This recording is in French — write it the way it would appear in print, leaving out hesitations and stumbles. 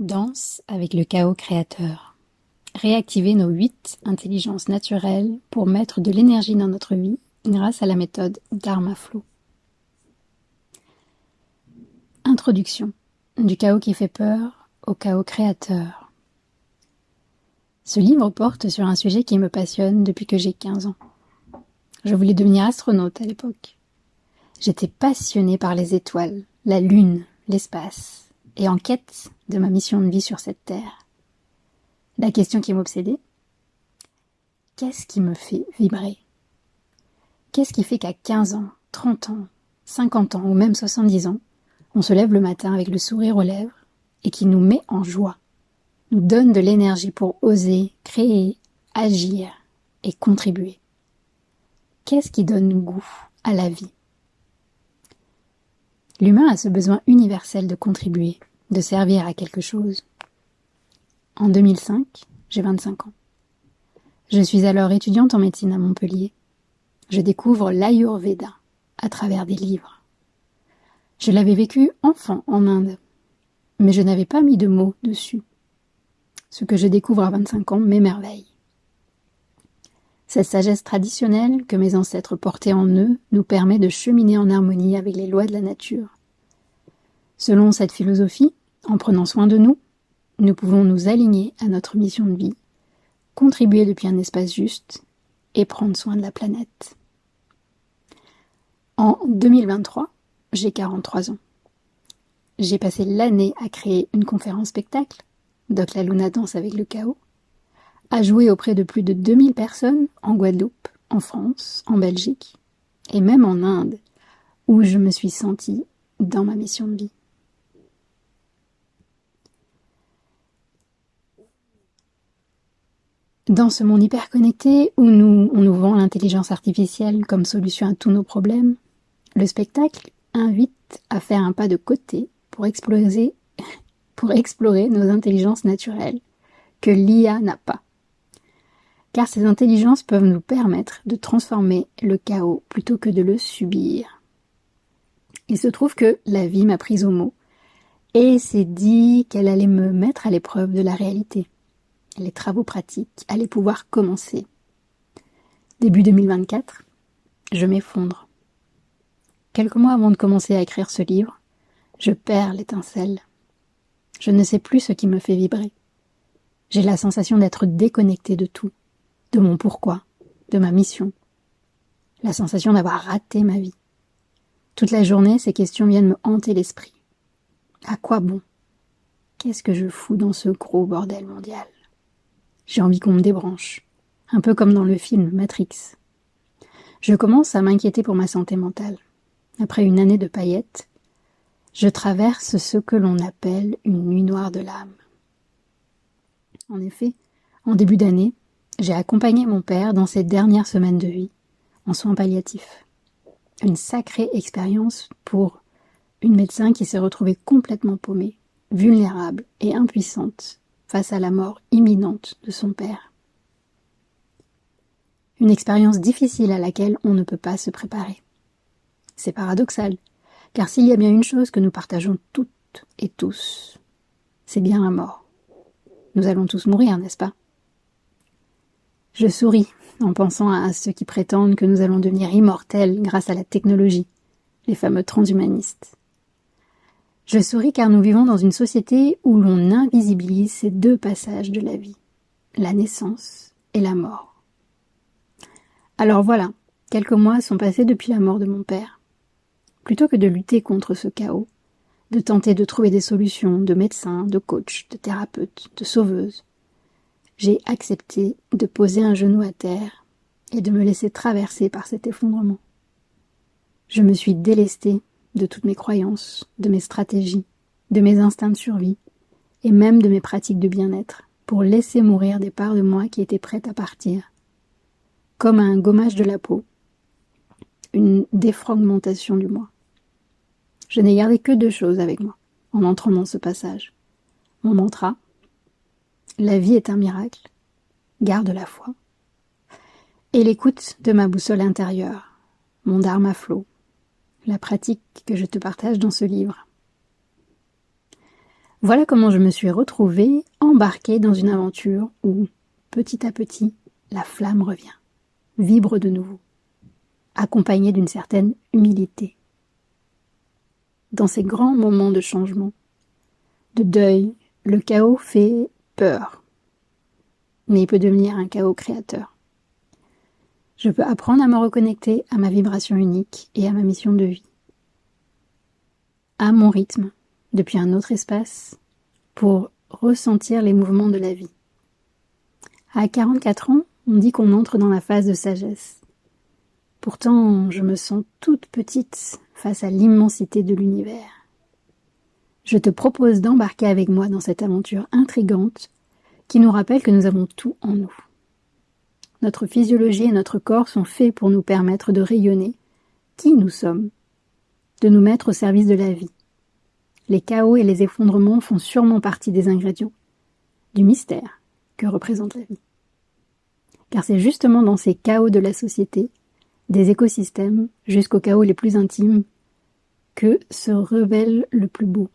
Danse avec le chaos créateur. Réactiver nos 8 intelligences naturelles pour mettre de l'énergie dans notre vie grâce à la méthode Dharma Flow. Introduction. Du chaos qui fait peur au chaos créateur. Ce livre porte sur un sujet qui me passionne depuis que j'ai 15 ans. Je voulais devenir astronaute à l'époque. J'étais passionnée par les étoiles, la lune, l'espace, et en quête de ma mission de vie sur cette terre. La question qui m'obsédait, qu'est-ce qui me fait vibrer? Qu'est-ce qui fait qu'à 15 ans, 30 ans, 50 ans ou même 70 ans, on se lève le matin avec le sourire aux lèvres et qui nous met en joie, nous donne de l'énergie pour oser, créer, agir et contribuer? Qu'est-ce qui donne goût à la vie? L'humain a ce besoin universel de contribuer, de servir à quelque chose. En 2005, j'ai 25 ans. Je suis alors étudiante en médecine à Montpellier. Je découvre l'Ayurveda à travers des livres. Je l'avais vécu enfant en Inde, mais je n'avais pas mis de mots dessus. Ce que je découvre à 25 ans m'émerveille. Cette sagesse traditionnelle que mes ancêtres portaient en eux nous permet de cheminer en harmonie avec les lois de la nature. Selon cette philosophie, en prenant soin de nous, nous pouvons nous aligner à notre mission de vie, contribuer depuis un espace juste et prendre soin de la planète. En 2023, j'ai 43 ans. J'ai passé l'année à créer une conférence spectacle, Doc la Luna danse avec le chaos, à jouer auprès de plus de 2000 personnes en Guadeloupe, en France, en Belgique et même en Inde, où je me suis sentie dans ma mission de vie. Dans ce monde hyper connecté où on nous vend l'intelligence artificielle comme solution à tous nos problèmes, le spectacle invite à faire un pas de côté pour explorer nos intelligences naturelles que l'IA n'a pas. Car ces intelligences peuvent nous permettre de transformer le chaos plutôt que de le subir. Il se trouve que la vie m'a prise au mot et s'est dit qu'elle allait me mettre à l'épreuve de la réalité. Les travaux pratiques allaient pouvoir commencer. Début 2024, je m'effondre. Quelques mois avant de commencer à écrire ce livre, je perds l'étincelle. Je ne sais plus ce qui me fait vibrer. J'ai la sensation d'être déconnectée de tout, de mon pourquoi, de ma mission. La sensation d'avoir raté ma vie. Toute la journée, ces questions viennent me hanter l'esprit. À quoi bon? Qu'est-ce que je fous dans ce gros bordel mondial? J'ai envie qu'on me débranche, un peu comme dans le film Matrix. Je commence à m'inquiéter pour ma santé mentale. Après une année de paillettes, je traverse ce que l'on appelle une nuit noire de l'âme. En effet, en début d'année, j'ai accompagné mon père dans ses dernières semaines de vie, en soins palliatifs. Une sacrée expérience pour une médecin qui s'est retrouvée complètement paumée, vulnérable et impuissante face à la mort imminente de son père. Une expérience difficile à laquelle on ne peut pas se préparer. C'est paradoxal, car s'il y a bien une chose que nous partageons toutes et tous, c'est bien la mort. Nous allons tous mourir, n'est-ce pas? Je souris en pensant à ceux qui prétendent que nous allons devenir immortels grâce à la technologie, les fameux transhumanistes. Je souris car nous vivons dans une société où l'on invisibilise ces deux passages de la vie, la naissance et la mort. Alors voilà, quelques mois sont passés depuis la mort de mon père. Plutôt que de lutter contre ce chaos, de tenter de trouver des solutions de médecins, de coachs, de thérapeutes, de sauveuses, j'ai accepté de poser un genou à terre et de me laisser traverser par cet effondrement. Je me suis délestée de toutes mes croyances, de mes stratégies, de mes instincts de survie et même de mes pratiques de bien-être pour laisser mourir des parts de moi qui étaient prêtes à partir. Comme un gommage de la peau, une défragmentation du moi. Je n'ai gardé que 2 choses avec moi en entrant dans ce passage. Mon mantra, la vie est un miracle, garde la foi, et l'écoute de ma boussole intérieure, mon Dharma Flow, la pratique que je te partage dans ce livre. Voilà comment je me suis retrouvée embarquée dans une aventure où, petit à petit, la flamme revient, vibre de nouveau, accompagnée d'une certaine humilité. Dans ces grands moments de changement, de deuil, le chaos fait peur, mais il peut devenir un chaos créateur. Je peux apprendre à me reconnecter à ma vibration unique et à ma mission de vie, à mon rythme, depuis un autre espace, pour ressentir les mouvements de la vie. À 44 ans, on dit qu'on entre dans la phase de sagesse. Pourtant, je me sens toute petite face à l'immensité de l'univers. Je te propose d'embarquer avec moi dans cette aventure intrigante qui nous rappelle que nous avons tout en nous. Notre physiologie et notre corps sont faits pour nous permettre de rayonner qui nous sommes, de nous mettre au service de la vie. Les chaos et les effondrements font sûrement partie des ingrédients, du mystère que représente la vie. Car c'est justement dans ces chaos de la société, des écosystèmes, jusqu'aux chaos les plus intimes, que se révèle le plus beau.